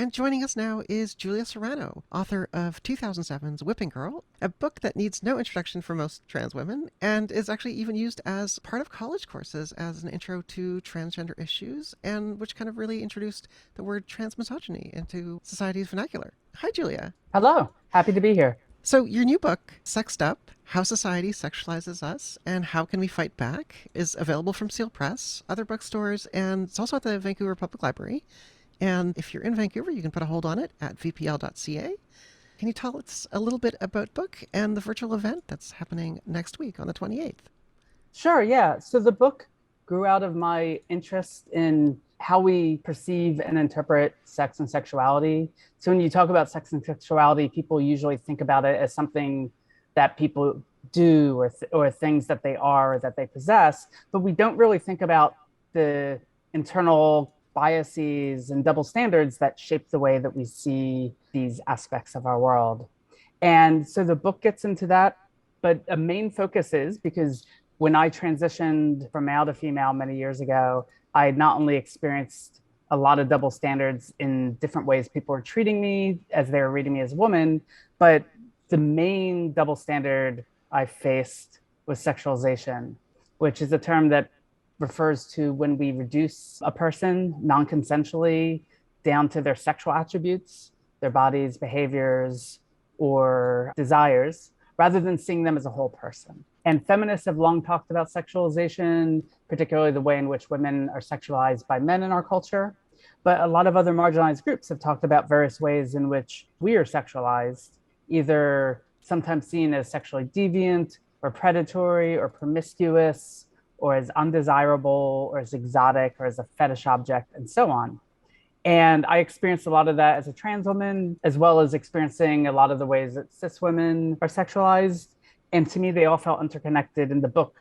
And joining us now is Julia Serano, author of 2007's Whipping Girl, a book that needs no introduction for most trans women and is actually even used as part of college courses as an intro to transgender issues, and which kind of really introduced the word transmisogyny into society's vernacular. Hi, Julia. Hello, happy to be here. So, your new book, Sexed Up: How Society Sexualizes Us and How Can We Fight Back, is available from Seal Press, other bookstores, and it's also at the Vancouver Public Library. And if you're in Vancouver, you can put a hold on it at vpl.ca. Can you tell us a little bit about the book and the virtual event that's happening next week on the 28th? Sure, yeah. So the book grew out of my interest in how we perceive and interpret sex and sexuality. So when you talk about sex and sexuality, people usually think about it as something that people do or things that they are or that they possess, but we don't really think about the internal biases and double standards that shape the way that we see these aspects of our world. And so the book gets into that, but a main focus is because when I transitioned from male to female many years ago, I not only experienced a lot of double standards in different ways people were treating me as they were reading me as a woman, but the main double standard I faced was sexualization, which is a term that refers to when we reduce a person non-consensually down to their sexual attributes, their bodies, behaviors, or desires, rather than seeing them as a whole person. And feminists have long talked about sexualization, particularly the way in which women are sexualized by men in our culture. But a lot of other marginalized groups have talked about various ways in which we are sexualized, either sometimes seen as sexually deviant or predatory or promiscuous or as undesirable or as exotic or as a fetish object and so on. And I experienced a lot of that as a trans woman, as well as experiencing a lot of the ways that cis women are sexualized. And to me, they all felt interconnected. And the book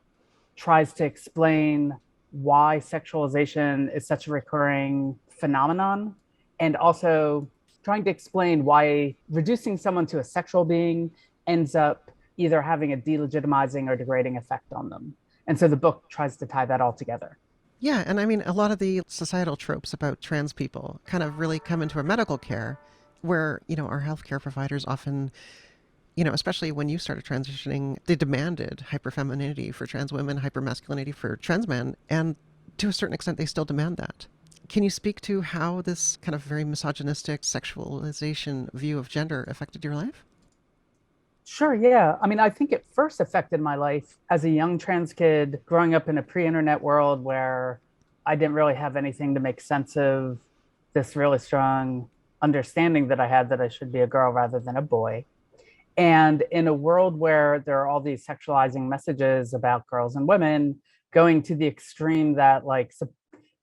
tries to explain why sexualization is such a recurring phenomenon, and also trying to explain why reducing someone to a sexual being ends up either having a delegitimizing or degrading effect on them. And so the book tries to tie that all together. Yeah, and I mean, a lot of the societal tropes about trans people kind of really come into our medical care, where, our healthcare providers often, especially when you started transitioning, they demanded hyperfemininity for trans women, hypermasculinity for trans men, and to a certain extent, they still demand that. Can you speak to how this kind of very misogynistic sexualization view of gender affected your life? Sure, yeah. I mean, I think it first affected my life as a young trans kid growing up in a pre internet world where I didn't really have anything to make sense of this really strong understanding that I had that I should be a girl rather than a boy. And in a world where there are all these sexualizing messages about girls and women, going to the extreme that,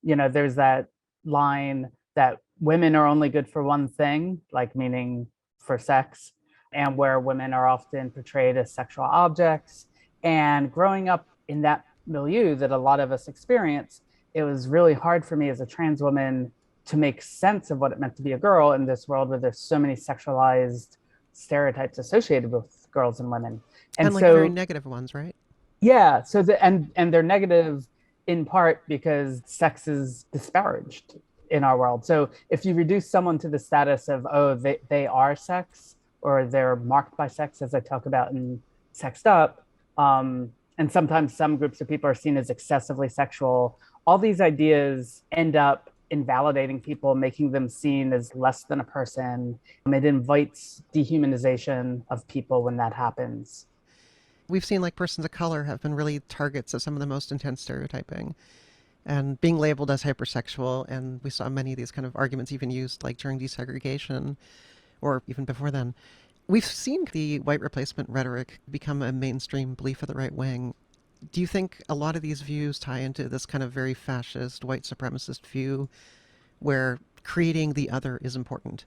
there's that line that women are only good for one thing, like meaning for sex, and where women are often portrayed as sexual objects. And growing up in that milieu that a lot of us experience, it was really hard for me as a trans woman to make sense of what it meant to be a girl in this world where there's so many sexualized stereotypes associated with girls and women. And And like very so, negative ones, right? yeah, so and they're negative in part because sex is disparaged in our world. So if you reduce someone to the status of, oh, they are sex or they're marked by sex, as I talk about in Sexed Up, and sometimes some groups of people are seen as excessively sexual, all these ideas end up invalidating people, making them seen as less than a person. It invites dehumanization of people when that happens. We've seen like persons of color have been really targets of some of the most intense stereotyping and being labeled as hypersexual. And we saw many of these kind of arguments even used like during desegregation or even before then. We've seen the white replacement rhetoric become a mainstream belief of the right wing. Do you think a lot of these views tie into this kind of very fascist, white supremacist view where creating the other is important?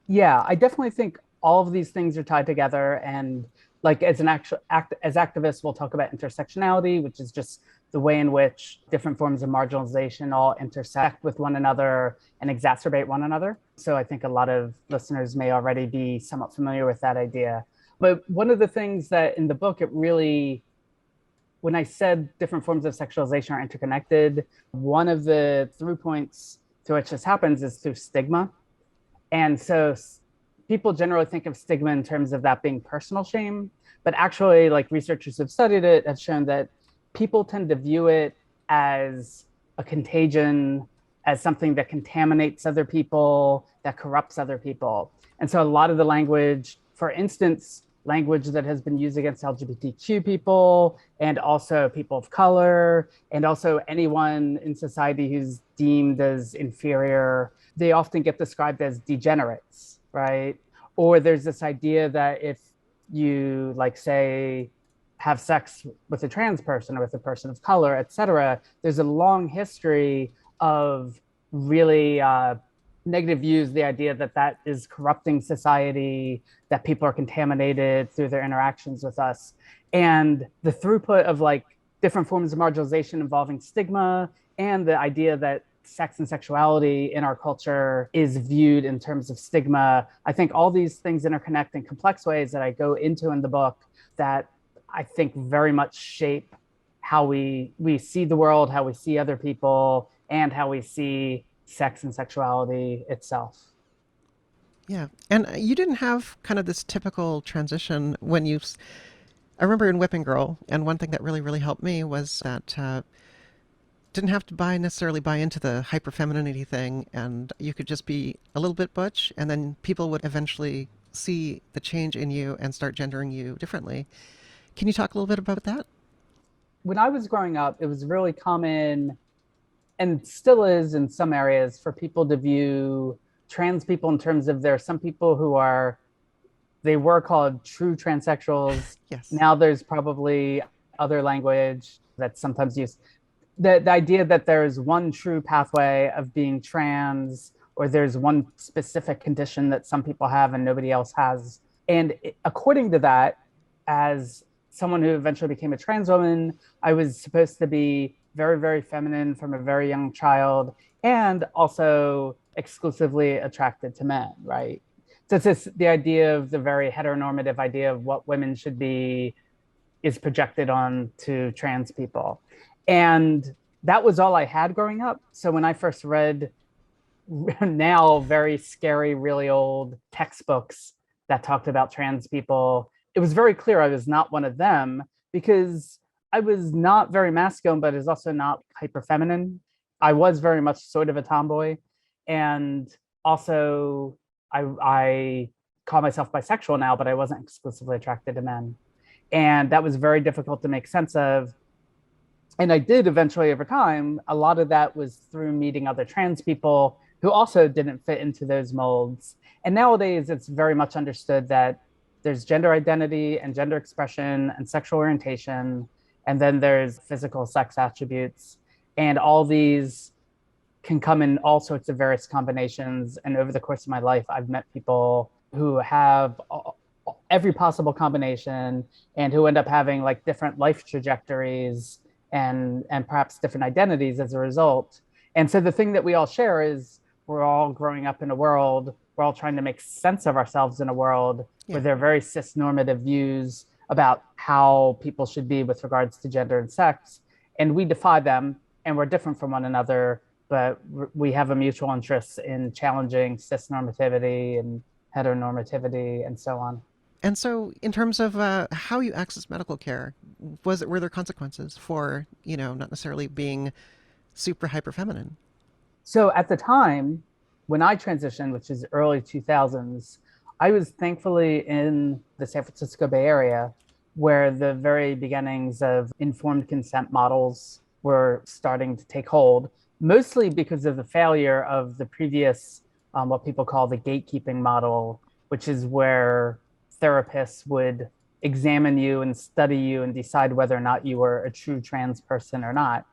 Yeah, I definitely think all of these things are tied together. And like as an actual act as activists, we'll talk about intersectionality, which is just the way in which different forms of marginalization all intersect with one another and exacerbate one another. So I think a lot of listeners may already be somewhat familiar with that idea. But one of the things that in the book, it really, when I said different forms of sexualization are interconnected, one of the through points to which this happens is through stigma. And so people generally think of stigma in terms of that being personal shame, but actually, like researchers have studied it, have shown that people tend to view it as a contagion, as something that contaminates other people, that corrupts other people. And so a lot of the language, for instance, language that has been used against LGBTQ people and also people of color, and also anyone in society who's deemed as inferior, they often get described as degenerates, right? Or there's this idea that if you, like, say, have sex with a trans person or with a person of color, et cetera, there's a long history of really negative views, the idea that that is corrupting society, that people are contaminated through their interactions with us. And the throughput of like different forms of marginalization involving stigma and the idea that sex and sexuality in our culture is viewed in terms of stigma. I think all these things interconnect in complex ways that I go into in the book that I think very much shape how we see the world, how we see other people, and how we see sex and sexuality itself. Yeah. And you didn't have kind of this typical transition when I remember in Whipping Girl, and one thing that really, really helped me was that didn't have to necessarily buy into the hyper femininity thing, and you could just be a little bit butch, and then people would eventually see the change in you and start gendering you differently. Can you talk a little bit about that? When I was growing up, it was really common, and still is in some areas, for people to view trans people in terms of there are some people who are, they were called true transsexuals. Yes. Now there's probably other language that's sometimes used. The idea that there's one true pathway of being trans, or there's one specific condition that some people have and nobody else has. And according to that, as someone who eventually became a trans woman, I was supposed to be very, very feminine from a very young child and also exclusively attracted to men, right? So it's this, the idea of the very heteronormative idea of what women should be is projected on to trans people. And that was all I had growing up. So when I first read now very scary, really old textbooks that talked about trans people, it was very clear I was not one of them because I was not very masculine, but is also not hyper feminine. I was very much sort of a tomboy. And also, I call myself bisexual now, but I wasn't exclusively attracted to men. And that was very difficult to make sense of. And I did eventually over time. A lot of that was through meeting other trans people who also didn't fit into those molds. And nowadays, it's very much understood that there's gender identity and gender expression and sexual orientation. And then there's physical sex attributes. And all these can come in all sorts of various combinations. And over the course of my life, I've met people who have every possible combination and who end up having like different life trajectories and perhaps different identities as a result. And so the thing that we all share is we're all growing up in a world, we're all trying to make sense of ourselves in a world where Yeah. there are very cis-normative views about how people should be with regards to gender and sex. And we defy them and we're different from one another, but we have a mutual interest in challenging cis-normativity and heteronormativity and so on. And so, in terms of how you access medical care, were there consequences for not necessarily being super hyper feminine? So at the time when I transitioned, which is early 2000s, I was thankfully in the San Francisco Bay Area where the very beginnings of informed consent models were starting to take hold, mostly because of the failure of the previous, what people call the gatekeeping model, which is where therapists would examine you and study you and decide whether or not you were a true trans person or not.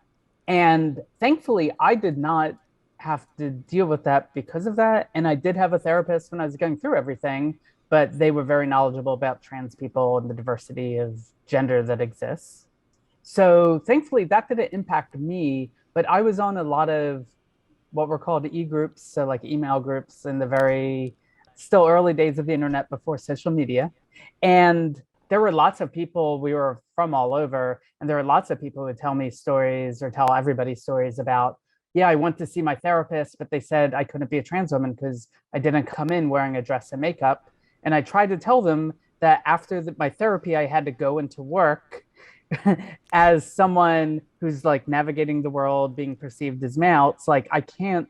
And thankfully, I did not have to deal with that because of that. And I did have a therapist when I was going through everything, but they were very knowledgeable about trans people and the diversity of gender that exists. So thankfully, that didn't impact me, but I was on a lot of what were called e-groups, so like email groups in the very still early days of the internet before social media. And there were lots of people, we were from all over, and there were lots of people who would tell me stories or tell everybody stories about yeah, I went to see my therapist, but they said I couldn't be a trans woman because I didn't come in wearing a dress and makeup. And I tried to tell them that after my therapy, I had to go into work as someone who's like navigating the world, being perceived as male. It's like I can't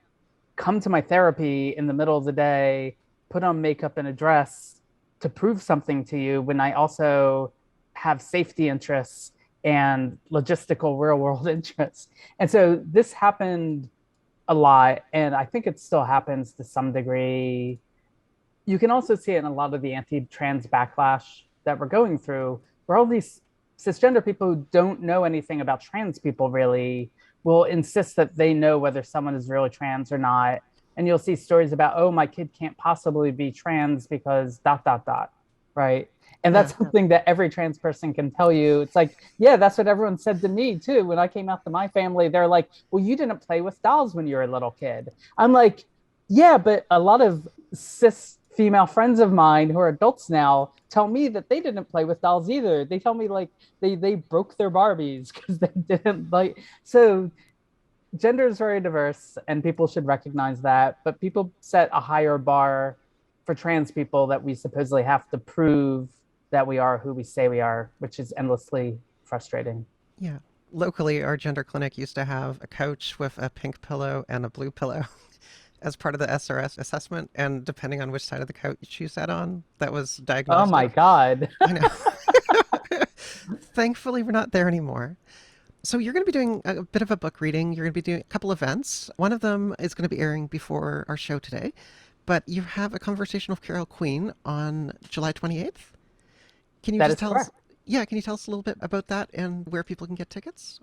come to my therapy in the middle of the day, put on makeup and a dress to prove something to you when I also have safety interests and logistical real world interests. And so this happened a lot, and I think it still happens to some degree. You can also see it in a lot of the anti-trans backlash that we're going through, where all these cisgender people who don't know anything about trans people really will insist that they know whether someone is really trans or not. And you'll see stories about, oh, my kid can't possibly be trans because dot dot dot, right? And Yeah. that's something that every trans person can tell you. It's like, yeah, that's what everyone said to me too. When I came out to my family, they're like, well, you didn't play with dolls when you were a little kid. I'm like, yeah, but a lot of cis female friends of mine who are adults now tell me that they didn't play with dolls either. They tell me like they broke their Barbies because they didn't like. So gender is very diverse, and people should recognize that. But people set a higher bar for trans people that we supposedly have to prove that we are who we say we are, which is endlessly frustrating. Yeah. Locally, our gender clinic used to have a couch with a pink pillow and a blue pillow as part of the SRS assessment. And depending on which side of the couch you sat on, that was Oh my diagnostic. God. I know. Thankfully, we're not there anymore. So you're going to be doing a bit of a book reading. You're going to be doing a couple events. One of them is going to be airing before our show today, but you have a conversation with Carol Queen on July 28th. Can you That just is tell us? correct. Yeah, can you tell us a little bit about that and where people can get tickets?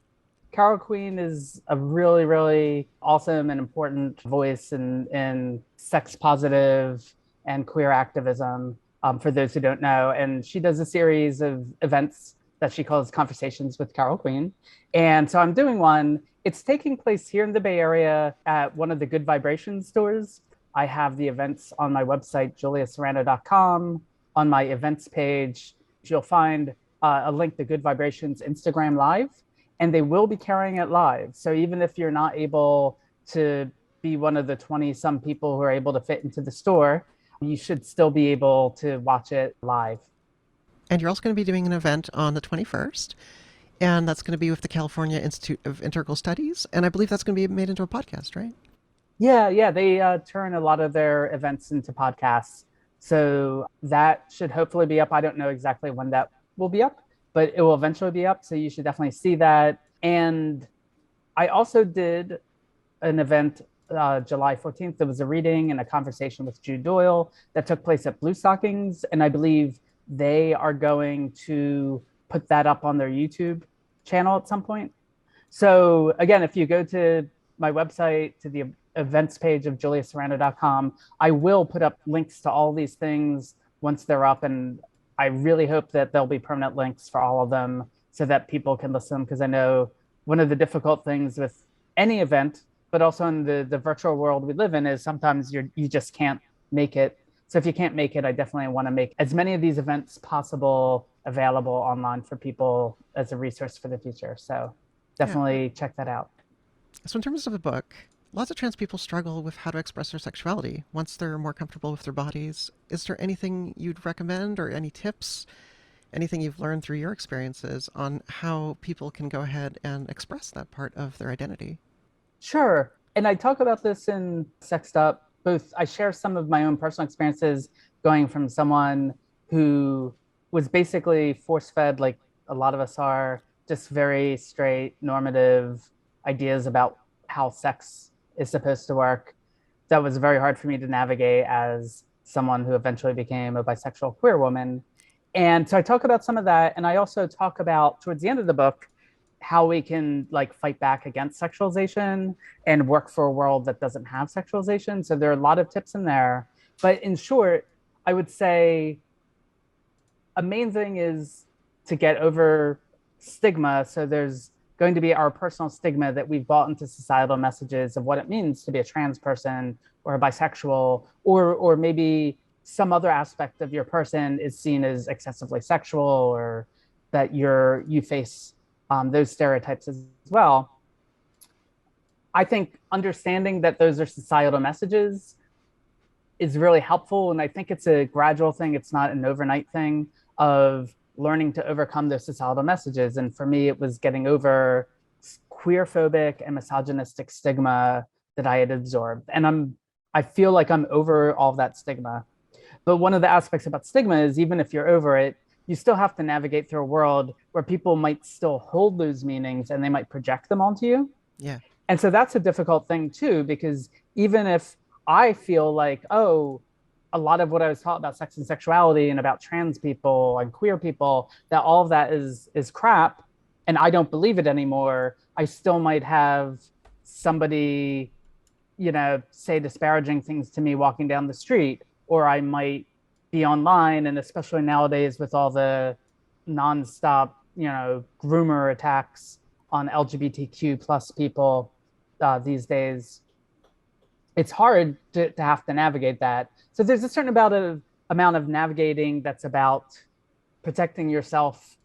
Carol Queen is a really, really awesome and important voice in sex positive and queer activism, for those who don't know. And she does a series of events that she calls Conversations with Carol Queen. And so I'm doing one. It's taking place here in the Bay Area at one of the Good Vibrations stores. I have the events on my website, juliaserano.com. On my events page, you'll find a link to Good Vibrations Instagram Live, and they will be carrying it live. So even if you're not able to be one of the 20 some people who are able to fit into the store, you should still be able to watch it live. And you're also going to be doing an event on the 21st, and that's going to be with the California Institute of Integral Studies. And I believe that's going to be made into a podcast, right? Yeah, yeah, they turn a lot of their events into podcasts. So that should hopefully be up. I don't know exactly when that will be up, but it will eventually be up. So you should definitely see that. And I also did an event July 14th. There was a reading and a conversation with Jude Doyle that took place at Blue Stockings. And I believe they are going to put that up on their YouTube channel at some point. So again, if you go to my website, to the events page of juliaserano.com, I will put up links to all these things once they're up. And I really hope that there'll be permanent links for all of them so that people can listen. Because I know one of the difficult things with any event, but also in the virtual world we live in, is sometimes you just can't make it. So if you can't make it, I definitely want to make as many of these events possible available online for people as a resource for the future. So Yeah. definitely check that out. So in terms of the book, lots of trans people struggle with how to express their sexuality once they're more comfortable with their bodies. Is there anything you'd recommend or any tips, anything you've learned through your experiences on how people can go ahead and express that part of their identity? Sure. And I talk about this in Sexed Up. Both I share some of my own personal experiences going from someone who was basically force fed, like a lot of us are, just very straight, normative ideas about how sex is supposed to work. That was very hard for me to navigate as someone who eventually became a bisexual queer woman. And so I talk about some of that. And I also talk about, towards the end of the book, how we can like fight back against sexualization and work for a world that doesn't have sexualization. So there are a lot of tips in there. But in short, I would say a main thing is to get over stigma. So there's going to be our personal stigma that we've bought into societal messages of what it means to be a trans person or a bisexual, or maybe some other aspect of your person is seen as excessively sexual, or that you face those stereotypes as well. I think understanding that those are societal messages is really helpful. And I think it's a gradual thing. It's not an overnight thing of learning to overcome those societal messages. And for me, it was getting over queerphobic and misogynistic stigma that I had absorbed. And I feel like I'm over all that stigma. But one of the aspects about stigma is even if you're over it, you still have to navigate through a world where people might still hold those meanings and they might project them onto you. Yeah. And so that's a difficult thing too, because even if I feel like, oh, a lot of what I was taught about sex and sexuality and about trans people and queer people, that all of that is crap, and I don't believe it anymore, I still might have somebody, say disparaging things to me walking down the street, or I might be online, and especially nowadays with all the nonstop, groomer attacks on LGBTQ plus people these days, it's hard to have to navigate that. So there's a certain amount of navigating that's about protecting yourself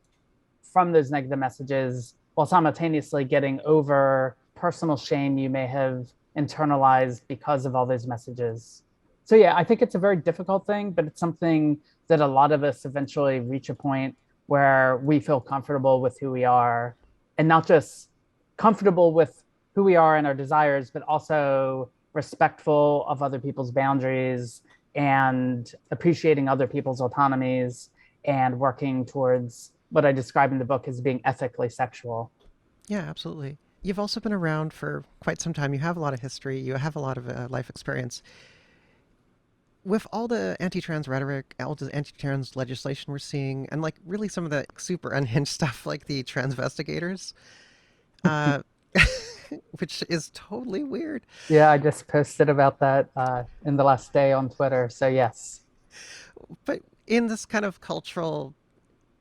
from those negative messages while simultaneously getting over personal shame you may have internalized because of all those messages. So yeah, I think it's a very difficult thing, but it's something that a lot of us eventually reach a point where we feel comfortable with who we are, and not just comfortable with who we are and our desires, but also respectful of other people's boundaries and appreciating other people's autonomies and working towards what I describe in the book as being ethically sexual. Yeah, absolutely. You've also been around for quite some time. You have a lot of history. You have a lot of life experience. With all the anti-trans rhetoric, all the anti-trans legislation we're seeing, and like really some of the super unhinged stuff like the transvestigators, uh, which is totally weird. Yeah, I just posted about that in the last day on Twitter. So, yes. But in this kind of cultural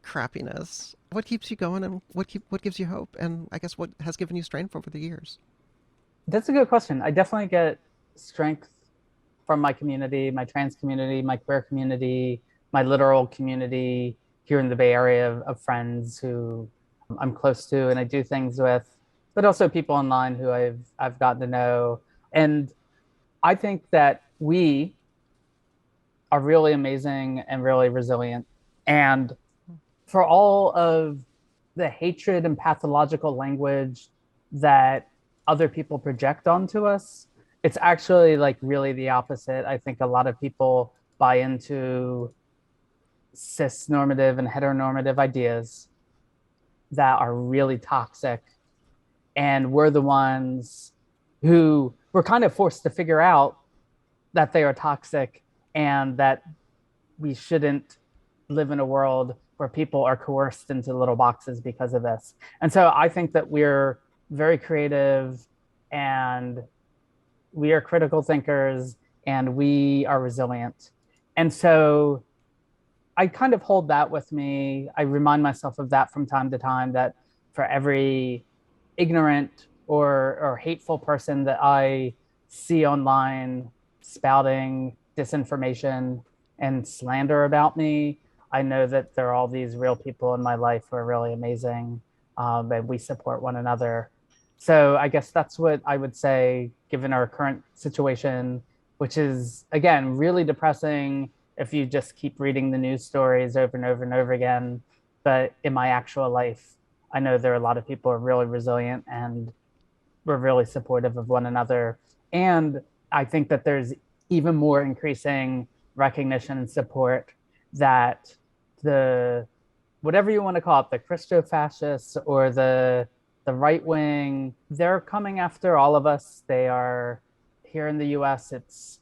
crappiness, what keeps you going and what gives you hope? And I guess what has given you strength over the years? That's a good question. I definitely get strength from my community, my trans community, my queer community, my literal community here in the Bay Area of friends who I'm close to and I do things with, but also people online who I've gotten to know. And I think that we are really amazing and really resilient. And for all of the hatred and pathological language that other people project onto us, it's actually like really the opposite. I think a lot of people buy into cis normative and heteronormative ideas that are really toxic. And we're the ones who were kind of forced to figure out that they are toxic and that we shouldn't live in a world where people are coerced into little boxes because of this. And so I think that we're very creative and we are critical thinkers and we are resilient. And so I kind of hold that with me. I remind myself of that from time to time, that for every ignorant or hateful person that I see online spouting disinformation and slander about me, I know that there are all these real people in my life who are really amazing, and we support one another. So I guess that's what I would say, given our current situation, which is, again, really depressing if you just keep reading the news stories over and over and over again. But in my actual life, I know there are a lot of people who are really resilient and we're really supportive of one another. And I think that there's even more increasing recognition and support that the whatever you want to call it, the Christo fascists or the right wing, they're coming after all of us. They are here in the US, it's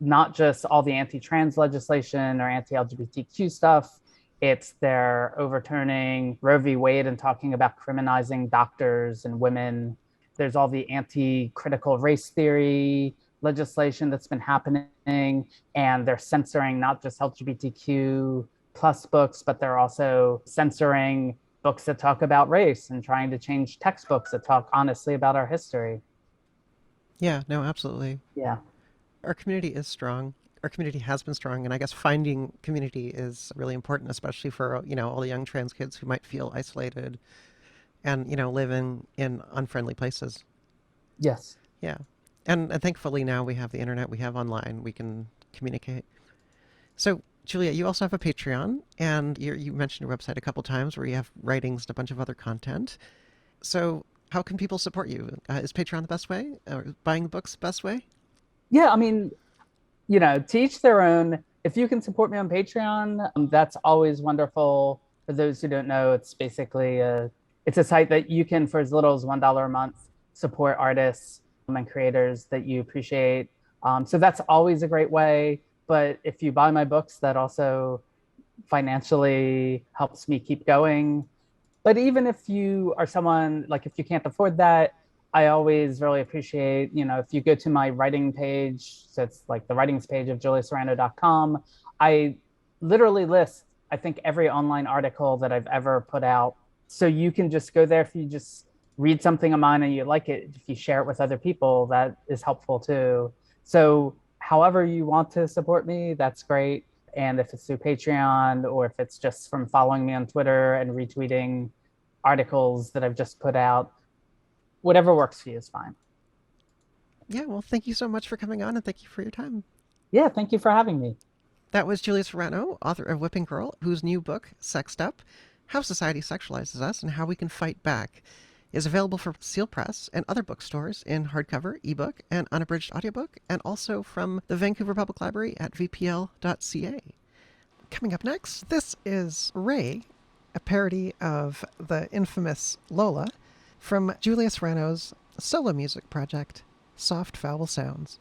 not just all the anti-trans legislation or anti-LGBTQ stuff. It's they're overturning Roe v. Wade and talking about criminalizing doctors and women. There's all the anti-critical race theory legislation that's been happening, and they're censoring not just LGBTQ plus books, but they're also censoring books that talk about race and trying to change textbooks that talk honestly about our history. Yeah, no, absolutely. Yeah. Our community is strong. Our community has been strong, and I guess finding community is really important, especially for all the young trans kids who might feel isolated and live in unfriendly places. Yes. Yeah. And thankfully now we have the internet, we have online, we can communicate. So, Julia, you also have a Patreon, and you mentioned your website a couple times where you have writings and a bunch of other content. So, how can people support you? Is Patreon the best way? Or buying books the best way? Yeah, I mean, to each their own. If you can support me on Patreon, that's always wonderful. For those who don't know, it's basically it's a site that you can, for as little as $1 a month, support artists and creators that you appreciate. So that's always a great way. But if you buy my books, that also financially helps me keep going. But even if you are someone like if you can't afford that, I always really appreciate, if you go to my writing page, so it's like the writings page of juliaserano.com, I literally list, I think, every online article that I've ever put out. So you can just go there if you just read something of mine and you like it. If you share it with other people, that is helpful too. So however you want to support me, that's great. And if it's through Patreon or if it's just from following me on Twitter and retweeting articles that I've just put out, whatever works for you is fine. Yeah, well, thank you so much for coming on and thank you for your time. Yeah, thank you for having me. That was Julia Serano, author of Whipping Girl, whose new book, Sexed Up: How Society Sexualizes Us and How We Can Fight Back, is available for Seal Press and other bookstores in hardcover, ebook, and unabridged audiobook, and also from the Vancouver Public Library at vpl.ca. Coming up next, this is Ray, a parody of the infamous Lola from Julia Serano's solo music project, Soft Foul Sounds.